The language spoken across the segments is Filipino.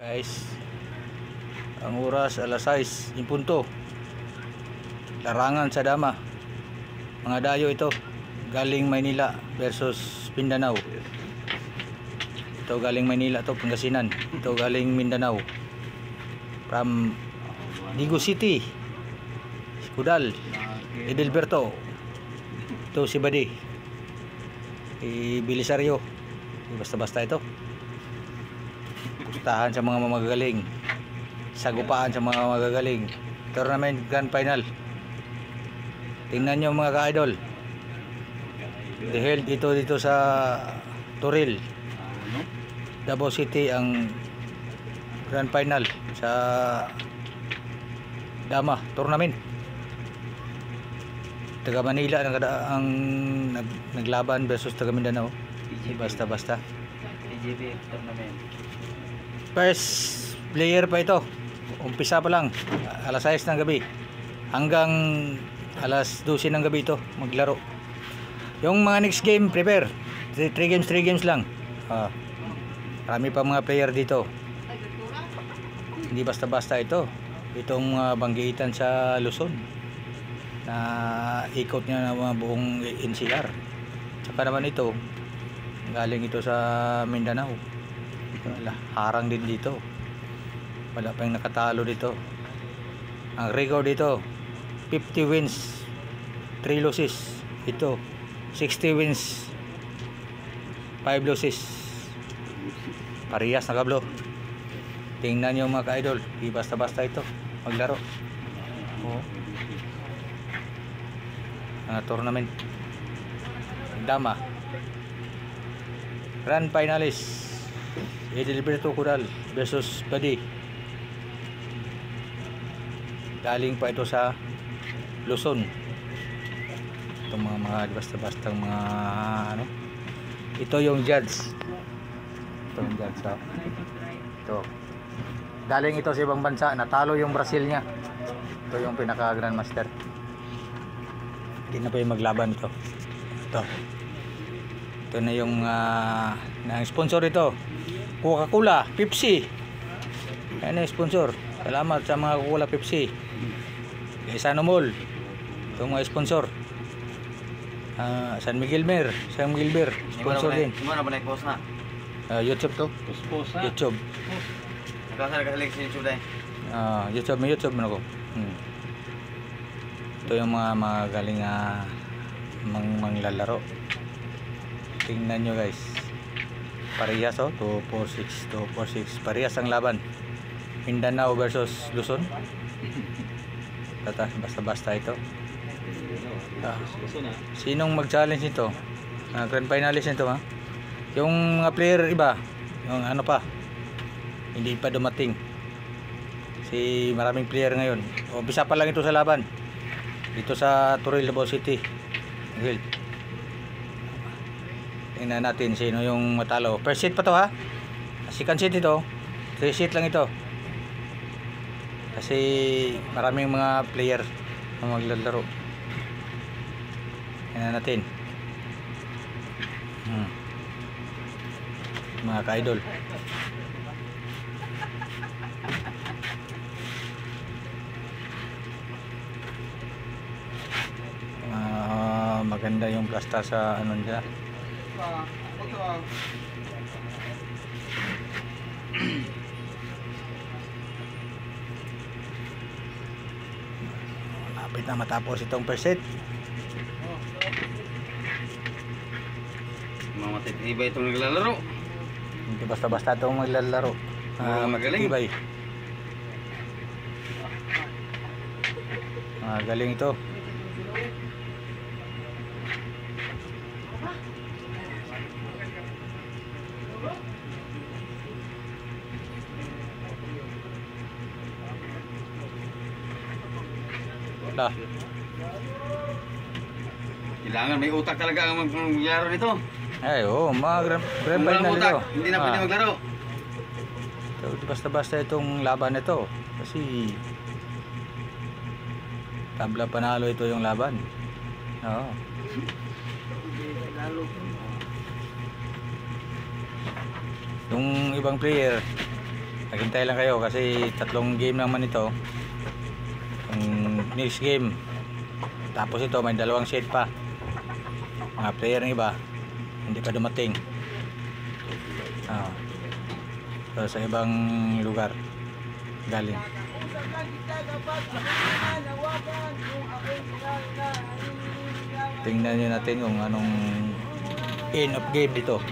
Guys, ang oras alas 6 in punto. Larangan sa dama. Mga dayo ito galing Maynila versus Mindanao. Ito galing Maynila to, Pangasinan. Ito galing Mindanao. From Digo City, Kudal, Edelberto. Ito si Badi. Bilisario. Basta-basta ito. Pustahan sa mga magagaling, sagupaan sa mga magagaling. Tournament Grand Final. Tingnan nyo mga ka-idol, held ito dito sa Toril, Davao City, ang Grand Final sa Dama Tournament. Taga Manila ang naglaban versus taga Mindanao. Basta-basta EGB tournament. First player pa ito. Umpisa pa lang. Alas 6 ng gabi hanggang alas 12 ng gabi ito maglaro. Yung mga next game, prepare. 3 games lang. Marami pa mga player dito. Hindi basta-basta ito. Itong banggitan sa Luzon na ikot niya ng mga buong NCR. Saka naman ito, galing ito sa Mindanao. Wala, harang din dito. Wala pa yung nakatalo dito. Ang record dito 50 wins 3 losses. Ito 60 wins 5 losses. Parehas nakablo. Tingnan nyo mga ka-idol, di basta-basta ito maglaro. Tournament Dama Grand Finalist Edelberto Kudal versus Badi. Galing pa ito sa Luzon. Itong mga basta-bastang mga ano. Ito yung judge. Ito yung judge. Ito. Galing ito sa ibang bansa. Natalo yung Brazil niya. Ito yung pinaka grandmaster. Hindi na pa yung maglaban ito. Ito. Ito na yung sponsor ito. Coca-Cola, Pepsi. Ayan yung sponsor. Salamat sa mga Coca-Cola, Pepsi. Isano Mall. Ito mga sponsor. San Miguel Mer, sponsor din. Ano ba na-post na? YouTube to. Post na? YouTube. Nagkasal ka sa YouTube dahil? YouTube man ako. Ito yung mga galing manglalaro. Tingnan nyo guys. Parehas 246 parehas ang laban. Mindanao versus Luzon. Basta-basta ito. Sinong mag-challenge nito? Grand finalist nito, ha? Yung mga player iba, yung ano pa, hindi pa dumating. Maraming player ngayon. Umpisa pa lang ito sa laban. Dito sa Toril, Davao City. Tingnan natin sino yung matalo. First seat pa to, ha? Second seat ito. 3 seat lang ito. Kasi maraming mga player na maglalaro. Tingnan natin. Mga ka-idol. Maganda yung plasta sa ano niya. Malapit na matapos itong first set. Mga matitibay itong naglalaro. Hindi basta-basta itong maglalaro. Magaling. Matibay. Galing ito. Kailangan may utak talaga ang maglaro nito. Ay, mga grand Kung final walang utak, ito. hindi na pwede maglaro. Basta-basta itong laban ito. Kasi tabla panalo ito yung laban. Oo. Yung ibang player Naghintay lang kayo kasi 3 game naman ito. Yung next game. Tapos ito may 2 set pa. Mga player ng iba hindi pa dumating. So, sa ibang lugar galing. Tingnan nyo natin kung anong end of game dito.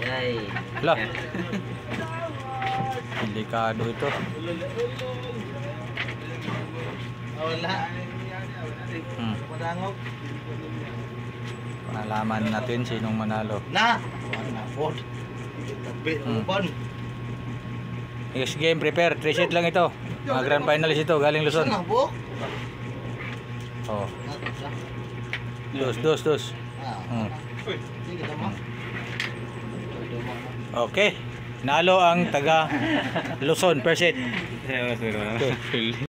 Yay. Hala. Delikado ito. Wala. Malaman natin sinong manalo. Na. Food. Tabi uban. Next game, prepare. 3 set lang ito. Mga grand finalist ito, galing Luzon. Sana po. Oh. Dos. Sige tama. Okay. Nalo ang taga Luzon per set. Okay.